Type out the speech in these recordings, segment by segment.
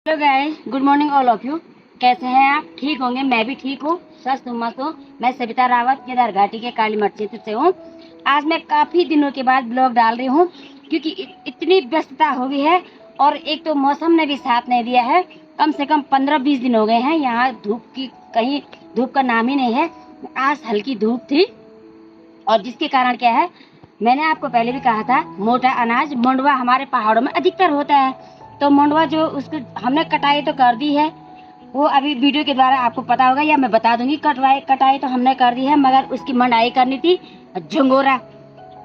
Hello guys, good morning all of you. कैसे हैं आप? ठीक होंगे। मैं भी ठीक हूँ, स्वस्थ हूँ, मस्त हूँ। मैं सविता रावत केदार घाटी के काली मठ क्षेत्र से हूँ। आज मैं काफ़ी दिनों के बाद ब्लॉग डाल रही हूँ क्योंकि इतनी व्यस्तता हो गई है और एक तो मौसम ने भी साथ नहीं दिया है। कम से कम 15-20 दिन हो गए हैं, यहाँ धूप की कहीं धूप का नाम ही नहीं है। आज हल्की धूप थी और जिसके कारण क्या है, मैंने आपको पहले भी कहा था, मोटा अनाज मंडवा हमारे पहाड़ों में अधिकतर होता है। तो मंडवा जो उसको हमने कटाई तो कर दी है, वो अभी वीडियो के द्वारा आपको पता होगा या मैं बता दूंगी। कटाई तो हमने कर दी है, मगर उसकी मंडाई करनी थी। झंगोरा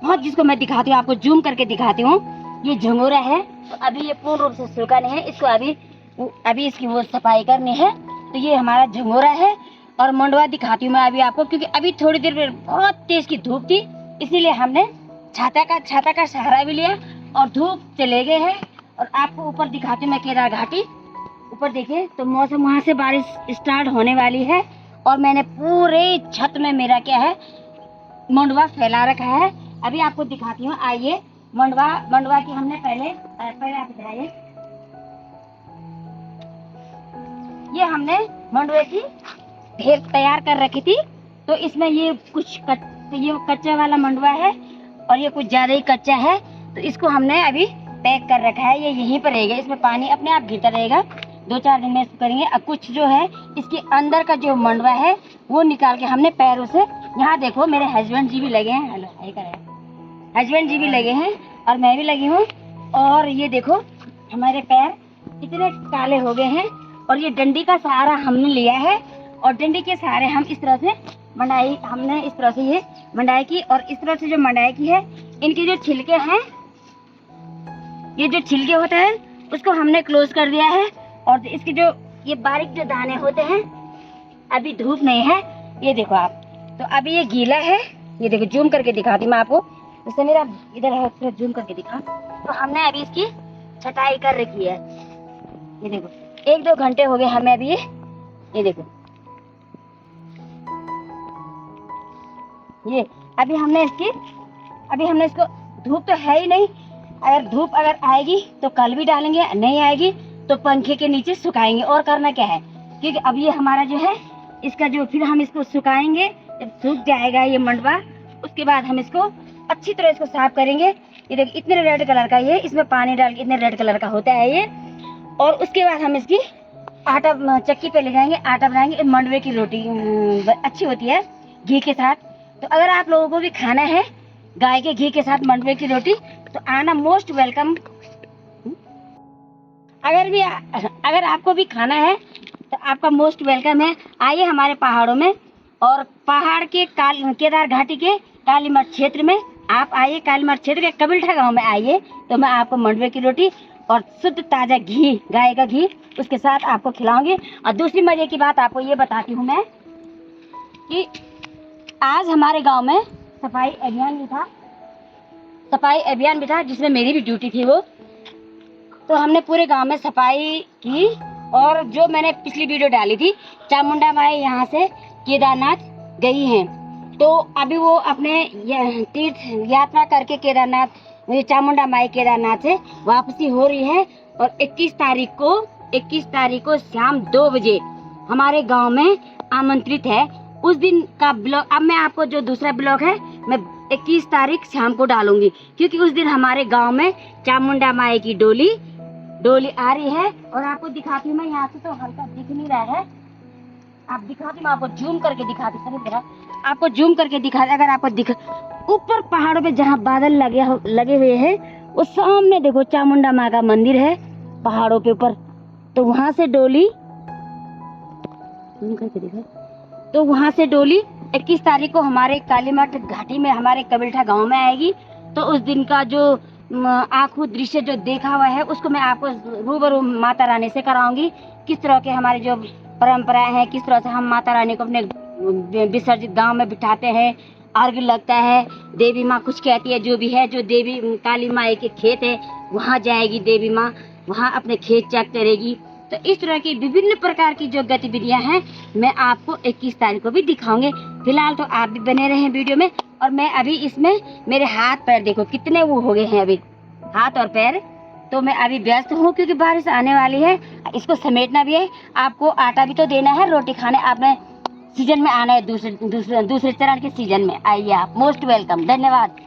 बहुत, जिसको मैं दिखाती हूँ, आपको जूम करके दिखाती हूँ। ये झंगोरा है, तो अभी ये पूर्ण रूप से सूखा नहीं है। इसको अभी इसकी वो सफाई करनी है। तो ये हमारा झंगोरा है और मंडवा दिखाती हूँ मैं अभी आपको, क्योंकि अभी थोड़ी देर में बहुत तेज की धूप थी, इसीलिए हमने छाता का सहारा भी लिया और धूप चले गए हैं। और आपको ऊपर दिखाती हूँ मैं केदार घाटी। ऊपर देखिए तो मौसम, वहाँ से बारिश स्टार्ट होने वाली है और मैंने पूरे छत में मेरा क्या है, मंडवा फैला रखा है। अभी आपको दिखाती हूँ, आइए। मंडवा की हमने पहले आप इधर आइए। ये हमने मंडवे की ढेर तैयार कर रखी थी। तो इसमें ये ये कच्चा वाला मंडवा है और ये कुछ ज्यादा ही कच्चा है। तो इसको हमने अभी पैक कर रखा है, ये यहीं पर रहेगा। इसमें पानी अपने आप गिरता रहेगा। 2-4 दिन में इसको करेंगे। अब कुछ जो है इसके अंदर का जो मंडवा है वो निकाल के हमने पैरों से, यहाँ देखो मेरे हस्बैंड जी भी लगे हैं। हेलो, हाय करें। हस्बैंड जी भी लगे हैं और मैं भी लगी हूँ। और ये देखो हमारे पैर इतने काले हो गए हैं और ये डंडी का सहारा हमने लिया है और डंडी के सहारे हम इस तरह से हमने इस तरह से ये मंडाई की। और इस तरह से जो मंडाई की है, इनके जो छिलके हैं, ये जो छिलके होते हैं उसको हमने क्लोज कर दिया है। और इसके जो ये बारीक जो दाने होते हैं, अभी धूप नहीं है, ये देखो आप। तो अभी ये गीला है, ये देखो जूम करके दिखाती मैं आपको। जैसे मेरा इधर है, जूम करके दिखा। तो हमने अभी इसकी छटाई कर रखी है। ये देखो 1-2 घंटे हो गए हमें अभी ये देखो, ये अभी हमने इसको, धूप तो है ही नहीं। अगर धूप आएगी तो कल भी डालेंगे, नहीं आएगी तो पंखे के नीचे सुखाएंगे। और करना क्या है, क्योंकि अब ये हमारा जो है इसका जो, फिर हम इसको सुखाएंगे। जब सूख जाएगा ये मंडवा, उसके बाद हम इसको अच्छी तरह इसको साफ करेंगे। ये देखिए इतने रेड कलर का, ये इसमें पानी डाल के इतने रेड कलर का होता है ये। और उसके बाद हम इसकी आटा चक्की पे ले जाएंगे, आटा बनाएंगे। मंडवे की रोटी अच्छी होती है घी के साथ। तो अगर आप लोगों को भी खाना है गाय के घी के साथ मंडवे की रोटी, तो आना, मोस्ट वेलकम। अगर आपको भी खाना है तो आपका मोस्ट वेलकम है। आइए हमारे पहाड़ों में, और पहाड़ के केदार घाटी के काली मठ क्षेत्र में आप आइए। काली मठ क्षेत्र के कबीलठा गांव में आइए, तो मैं आपको मंडवे की रोटी और शुद्ध ताजा घी, गाय का घी, उसके साथ आपको खिलाऊंगी। और दूसरी मजे की बात आपको ये बताती हूँ मैं कि आज हमारे गांव में सफाई अभियान भी था, जिसमें मेरी भी ड्यूटी थी वो। तो हमने पूरे गांव में सफाई की। और जो मैंने पिछली वीडियो डाली थी, चामुंडा माई यहाँ से केदारनाथ गई हैं, तो अभी वो अपने तीर्थ यात्रा करके केदारनाथ, चामुंडा माई केदारनाथ से वापसी हो रही है। और 21 तारीख को शाम 2 बजे हमारे गांव में आमंत्रित है। उस दिन का ब्लॉग अब मैं आपको, जो दूसरा ब्लॉग है, मैं 21 तारीख शाम को डालूंगी, क्योंकि उस दिन हमारे गांव में चामुंडा माई की डोली आ रही है। और आपको दिखाती हूँ मैं, यहाँ से तो हल्का दिख नहीं रहा है, आप दिखाती हूँ, आपको जूम करके दिखाती हूँ। आपको जूम करके दिखा, अगर आपको ऊपर पहाड़ों पे जहाँ बादल लगे हुए हैं, उस सामने देखो चामुंडा माँ का मंदिर है पहाड़ों के ऊपर। तो वहां से डोली 21 तारीख को हमारे कालीमठ घाटी में, हमारे कबीलठा गांव में आएगी। तो उस दिन का जो आंखों दृश्य जो देखा हुआ है, उसको मैं आपको रूबरू माता रानी से कराऊंगी। किस तरह के हमारे जो परंपराएं हैं, किस तरह से हम माता रानी को अपने विसर्जित गांव में बिठाते हैं, अर्घ लगता है, देवी माँ कुछ कहती है, जो भी है, जो देवी काली माई के खेत है वहाँ जाएगी देवी माँ, वहाँ अपने खेत चेक करेगी। तो इस तरह की विभिन्न प्रकार की जो गतिविधियां हैं, मैं आपको 21 तारीख को भी दिखाऊंगे। फिलहाल तो आप भी बने रहे वीडियो में। और मैं अभी इसमें, मेरे हाथ पैर देखो कितने वो हो गए हैं अभी, हाथ और पैर। तो मैं अभी व्यस्त हूँ क्योंकि बारिश आने वाली है, इसको समेटना भी है। आपको आटा भी तो देना है, रोटी खाने आपने सीजन में आना है, दूसरे चरण के सीजन में आइए आप। मोस्ट वेलकम, धन्यवाद।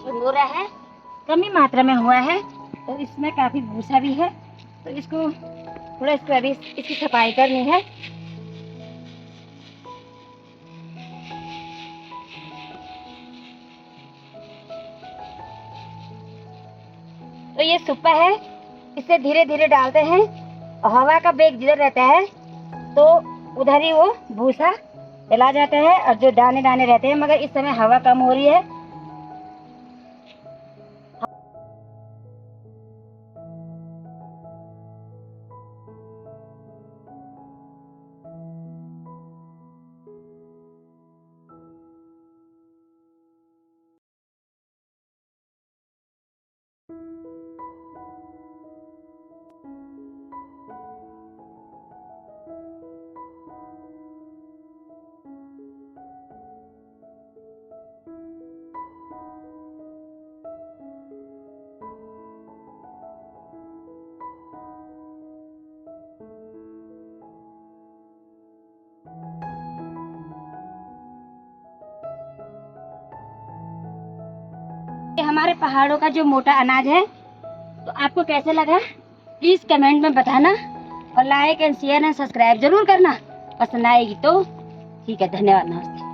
झंगोरा है, कम ही मात्रा में हुआ है, तो इसमें काफी भूसा भी है, तो इसको थोड़ा अभी इसकी सफाई करनी है। तो ये सुप्पा है, इसे धीरे धीरे डालते हैं, हवा का वेग जिधर रहता है तो उधर ही वो भूसा चला जाता है, और जो दाने दाने रहते हैं, मगर इस समय हवा कम हो रही है। हमारे पहाड़ों का जो मोटा अनाज है, तो आपको कैसे लगा प्लीज कमेंट में बताना, और like and share and subscribe जरूर करना। पसंद आएगी तो ठीक है, धन्यवाद, नमस्ते।